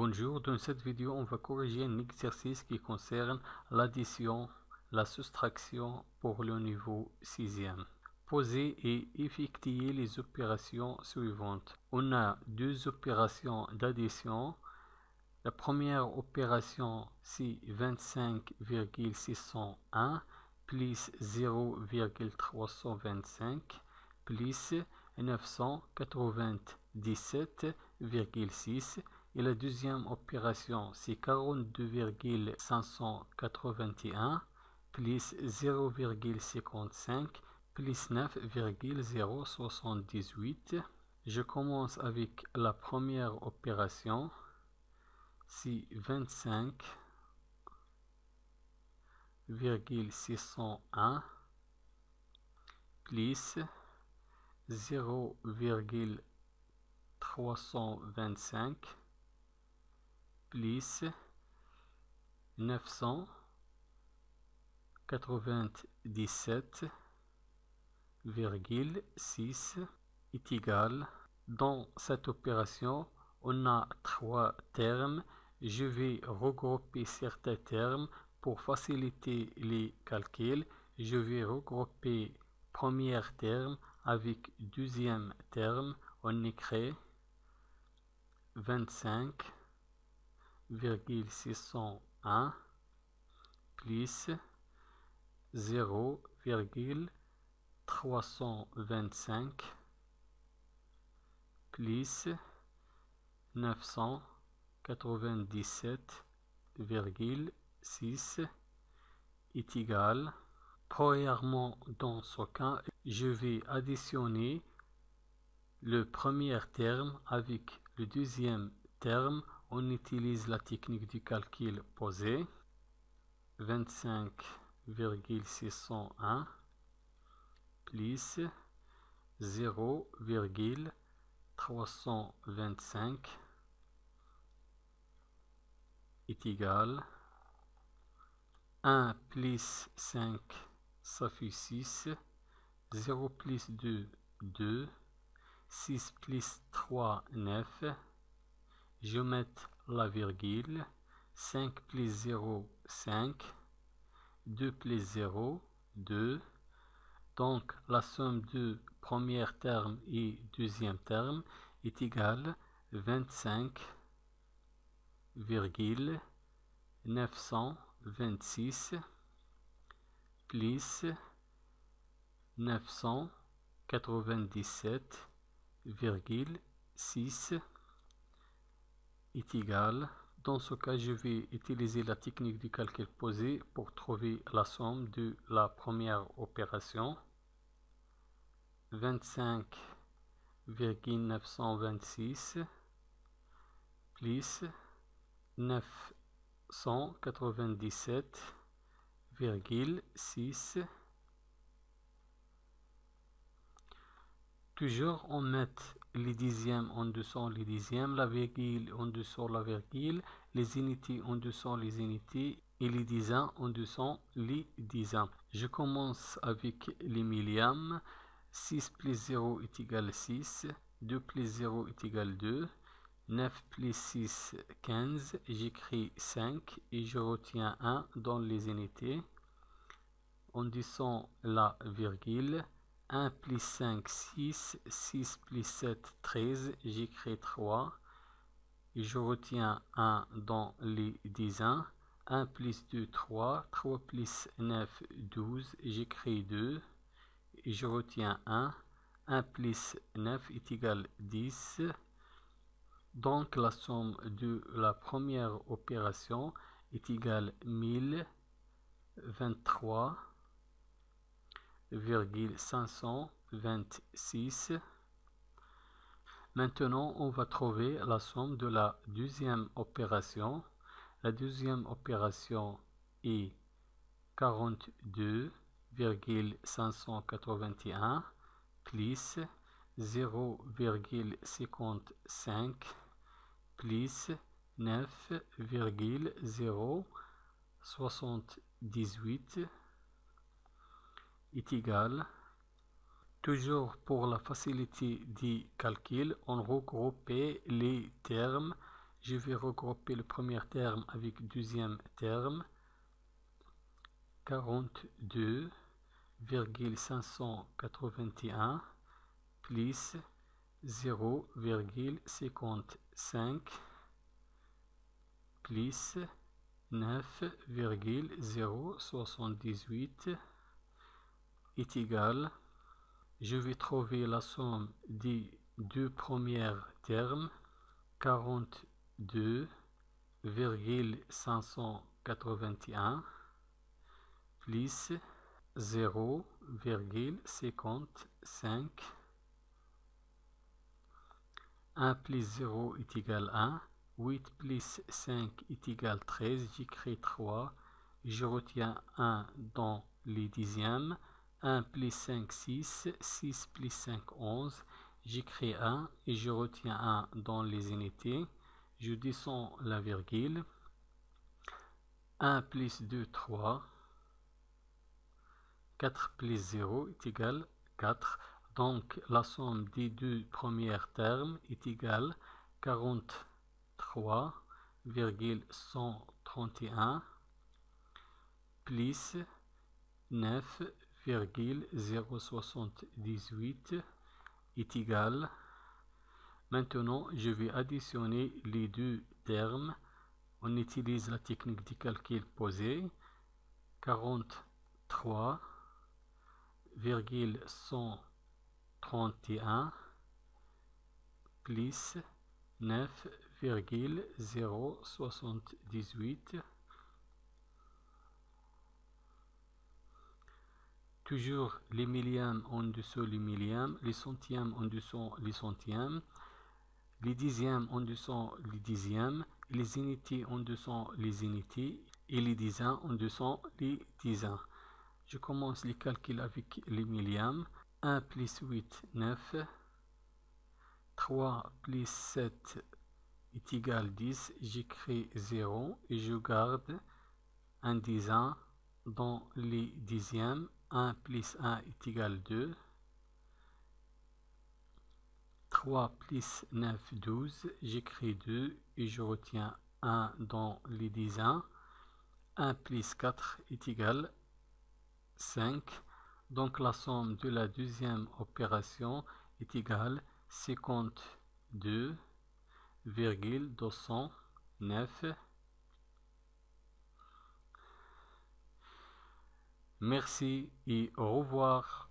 Bonjour, dans cette vidéo, on va corriger un exercice qui concerne l'addition, la soustraction pour le niveau 6e. Posez et effectuez les opérations suivantes. On a deux opérations d'addition. La première opération, c'est 25,601 plus 0,325 plus 997,6. Et la deuxième opération, c'est 42,581 plus 0,55 plus 9,078. Je commence avec la première opération. C'est 25,601 plus 0,325 plus 997,6 est égal. Dans cette opération, on a trois termes. Je vais regrouper certains termes pour faciliter les calculs. Je vais regrouper premier terme avec deuxième terme. On écrit 25,601 plus 0,325 plus 997,6 est égal. Premièrement, dans ce cas, je vais additionner le premier terme avec le deuxième terme. On utilise la technique du calcul posé. 25,601 plus 0,325 est égal. 1 plus 5, ça fait 6. 0 plus 2, 2. 6 plus 3, 9. Je mets la virgule. 5 plus 0, 5. 2 plus 0, 2. Donc la somme de premier terme et deuxième terme est égale 25,926 plus 997,6 est égal. Dans ce cas, je vais utiliser la technique du calcul posé pour trouver la somme de la première opération. 25,926 plus 997,6. Toujours on met les dixièmes en dessous les dixièmes, la virgule en dessous la virgule, les unités en dessous les unités et les dizaines en dessous les dizaines. Je commence avec les millièmes. 6 plus 0 est égal 6, 2 plus 0 est égal 2, 9 plus 6, 15, j'écris 5 et je retiens 1 dans les unités. On descend la virgule. 1 plus 5, 6, 6 plus 7, 13, j'écris 3 et je retiens 1 dans les dizaines. 1 plus 2, 3, 3 plus 9, 12, j'écris 2 et je retiens 1. 1 plus 9 est égal 10. Donc la somme de la première opération est égale 1023,526. Maintenant, on va trouver la somme de la deuxième opération. La deuxième opération est 42,581 plus 0,55 plus 9,078 est égal. Toujours pour la facilité du calcul, on regroupe les termes. Je vais regrouper le premier terme avec le deuxième terme. 42,581 plus 0,55 plus 9,078 est égal. Je vais trouver la somme des deux premiers termes. 42,581 plus 0,55. 1 plus 0 est égal à 1. 8 plus 5 est égal à 13. J'écris 3. Je retiens 1 dans les dixièmes. 1 plus 5, 6. 6 plus 5, 11. J'écris 1 et je retiens 1 dans les unités. Je descends la virgule. 1 plus 2, 3. 4 plus 0 est égal à 4. Donc la somme des deux premiers termes est égale à 43,131 plus 9,078 est égal. Maintenant, je vais additionner les deux termes. On utilise la technique du calcul posé. 43,131 plus 9,078. Toujours les millièmes en dessous les millièmes, les centièmes en dessous les centièmes, les dixièmes en dessous les dixièmes, les unités en dessous les unités et les dizains en dessous les dizains. Je commence les calculs avec les millièmes. 1 plus 8, 9. 3 plus 7 est égal à 10. J'écris 0 et je garde un dizain dans les dixièmes. 1 plus 1 est égal à 2. 3 plus 9, 12. J'écris 2 et je retiens 1 dans les dizains. 1 plus 4 est égal à 5. Donc la somme de la deuxième opération est égale à 52,209. Merci et au revoir.